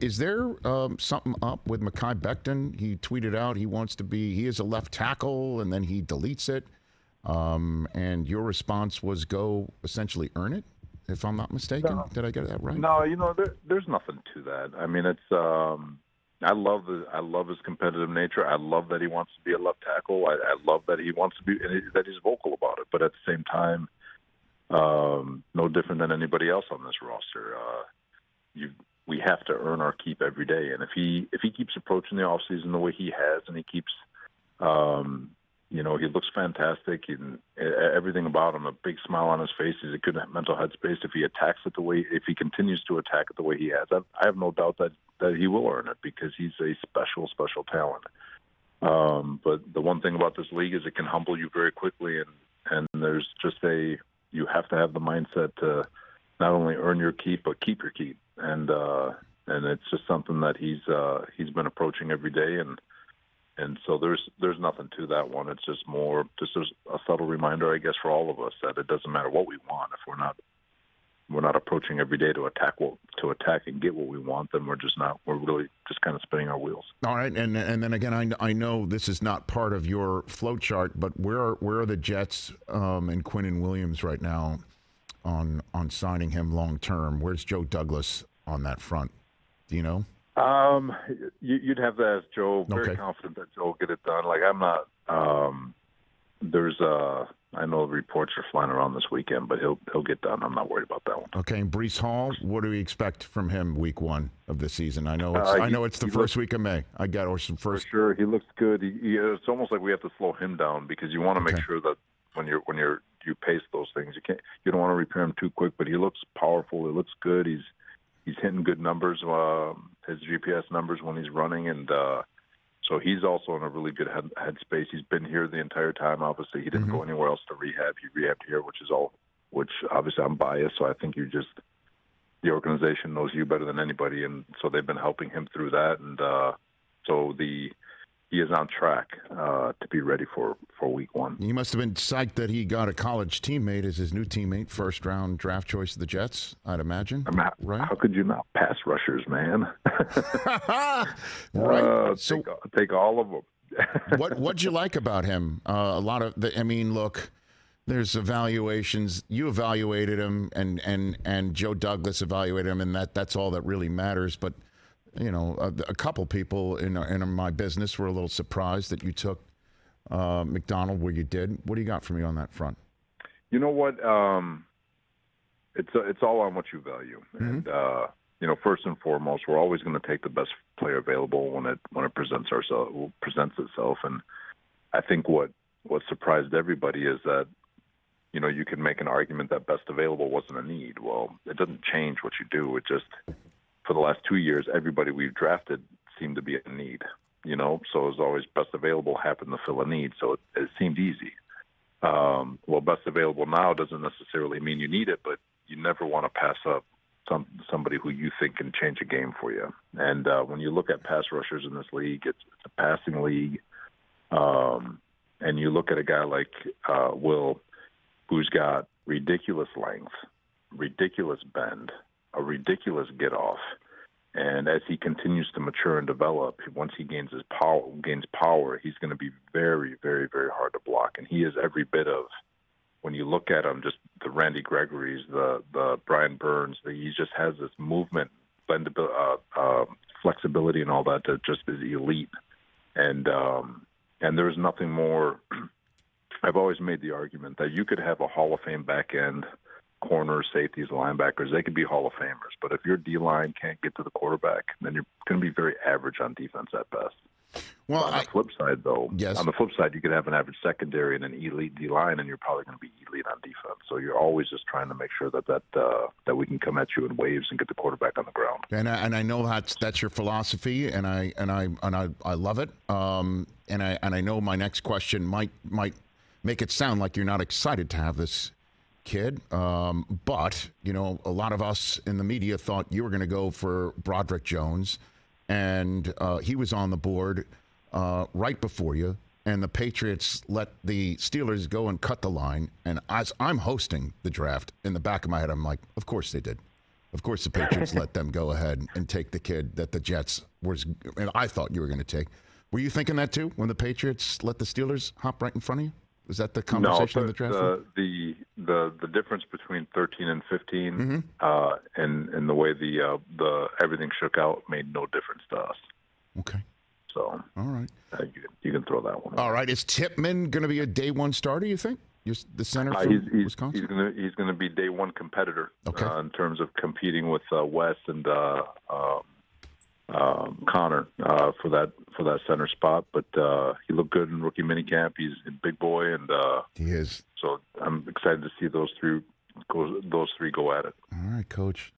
Is there something up with Mekhi Becton? He tweeted out he is a left tackle, and then he deletes it. And your response was go essentially earn it, if I'm not mistaken. No, Did I get that right? no, there's nothing to that. I mean, it's I love his competitive nature. I love that he wants to be a left tackle. I love that he wants to be that he's vocal about it. But at the same time, no different than anybody else on this roster. We have to earn our keep every day. And if he keeps approaching the offseason the way he has, and he keeps, he looks fantastic, and everything about him, a big smile on his face. He's a good mental headspace. If he continues to attack it the way he has, I have no doubt that he will earn it, because he's a special talent. But the one thing about this league is it can humble you very quickly, and there's just you have to have the mindset to not only earn your keep, but keep your keep. And it's just something that he's been approaching every day, and so there's nothing to that one. It's just a subtle reminder, I guess, for all of us that it doesn't matter what we want. If we're not approaching every day to attack and get what we want, then we're really just kind of spinning our wheels. All right, and then again, I know this is not part of your flow chart, but where are the Jets and Quinnen Williams right now on signing him long term? Where's Joe Douglas on that front? Do you know? You'd have to ask Joe. Very confident that Joe will get it done. Like, I'm not. I know reports are flying around this weekend, but he'll get done. I'm not worried about that one. Okay, and Breece Hall, what do we expect from him week 1 of the season? I know it's the first week of May. For sure, he looks good. It's almost like we have to slow him down, because you want to make sure that when you pace those things, you don't want to repair him too quick. But he looks powerful. He looks good. He's hitting good numbers, his GPS numbers when he's running, and so he's also in a really good headspace. He's been here the entire time. Obviously, he didn't go anywhere else to rehab. He rehabbed here, which obviously I'm biased, so I think the organization knows you better than anybody, and so they've been helping him through that, and so he is on track to be ready for week 1. You must have been psyched that he got a college teammate as his new teammate, first-round draft choice of the Jets, I'd imagine. Right? How could you not? Pass rushers, man. Right. Take all of them. What'd you like about him? Look, there's evaluations. You evaluated him, and Joe Douglas evaluated him, and that's all that really matters. But a couple people in my business were a little surprised that you took McDonald where you did. What do you got for me on that front? You know what? It's all on what you value, and first and foremost, we're always going to take the best player available when it presents itself. And I think what surprised everybody is that you can make an argument that best available wasn't a need. Well, it doesn't change what you do. It just, for the last 2 years, everybody we've drafted seemed to be a need, so it was always best available happened to fill a need. So it seemed easy. Well, best available now doesn't necessarily mean you need it, but you never want to pass up somebody who you think can change a game for you. And when you look at pass rushers in this league, it's a passing league. And you look at a guy like Will, who's got ridiculous length, ridiculous bend, a ridiculous get off, and as he continues to mature and develop, once he gains power, he's going to be very, very, very hard to block. And he is every bit of, when you look at him, just the Randy Gregory's, the Brian Burns, he just has this movement, flexibility, and all that just is elite. And there's nothing more. I've always made the argument that you could have a Hall of Fame back end, corners, safeties, linebackers, they could be Hall of Famers. But if your D-line can't get to the quarterback, then you're going to be very average on defense at best. Well, on the flip side, though, yes. On the flip side, you could have an average secondary and an elite D-line, and you're probably going to be elite on defense. So you're always just trying to make sure that we can come at you in waves and get the quarterback on the ground. And I know that's your philosophy, and I love it. And I know my next question might make it sound like you're not excited to have this kid, but a lot of us in the media thought you were going to go for Broderick Jones, and he was on the board right before you, and the Patriots let the Steelers go and cut the line. And as I'm hosting the draft, in the back of my head, I'm like, of course they did. Of course, the Patriots let them go ahead and take the kid that the Jets and I thought you were going to take. Were you thinking that too when the Patriots let the Steelers hop right in front of you? Was that the conversation in the draft? The difference between 13 and 15, and the way the everything shook out made no difference to us. Okay. So, all right, you can throw that one. All right, is Tippmann going to be a day one starter? You think? The center from Wisconsin. He's going to be day one competitor. Okay. In terms of competing with Wes and Connor for that center spot, but he looked good in rookie minicamp. He's a big boy, and he is. So I'm excited to see those three go at it. All right, Coach.